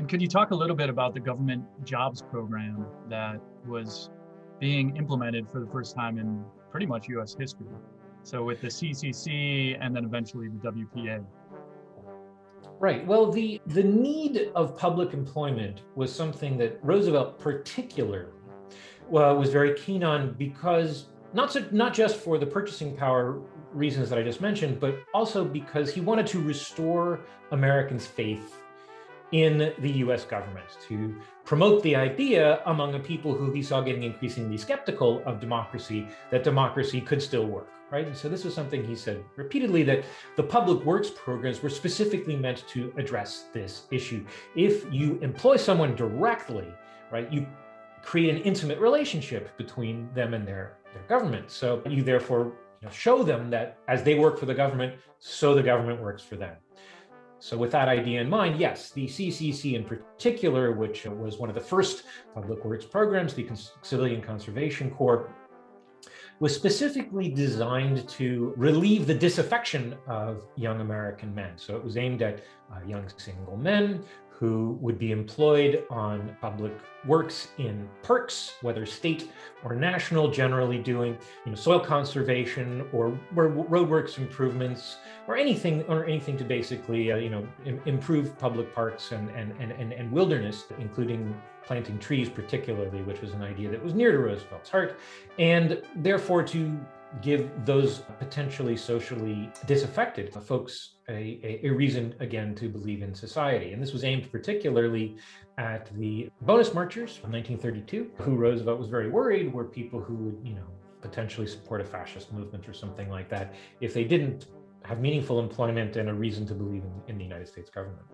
And could you talk a little bit about the government jobs program that was being implemented for the first time in pretty much US history? So with the CCC and then eventually the WPA. Right. Well, the need of public employment was something that Roosevelt particularly was very keen on because not just for the purchasing power reasons that I just mentioned, but also because he wanted to restore Americans' faith in the US government, to promote the idea among the people who he saw getting increasingly skeptical of democracy, that democracy could still work, right? And so this was something he said repeatedly, that the public works programs were specifically meant to address this issue. If you employ someone directly, right, you create an intimate relationship between them and their government. So you therefore show them that as they work for the government, so the government works for them. So with that idea in mind, yes, the CCC in particular, which was one of the first public works programs, the Civilian Conservation Corps, was specifically designed to relieve the disaffection of young American men. So it was aimed at young single men who would be employed on public works in perks, whether state or national, generally doing soil conservation or roadworks improvements or anything to basically improve public parks and wilderness, including planting trees particularly, which was an idea that was near to Roosevelt's heart, and therefore to give those potentially socially disaffected folks a reason, again, to believe in society. And this was aimed particularly at the bonus marchers of 1932, who Roosevelt was very worried were people who would, potentially support a fascist movement or something like that if they didn't have meaningful employment and a reason to believe in the United States government.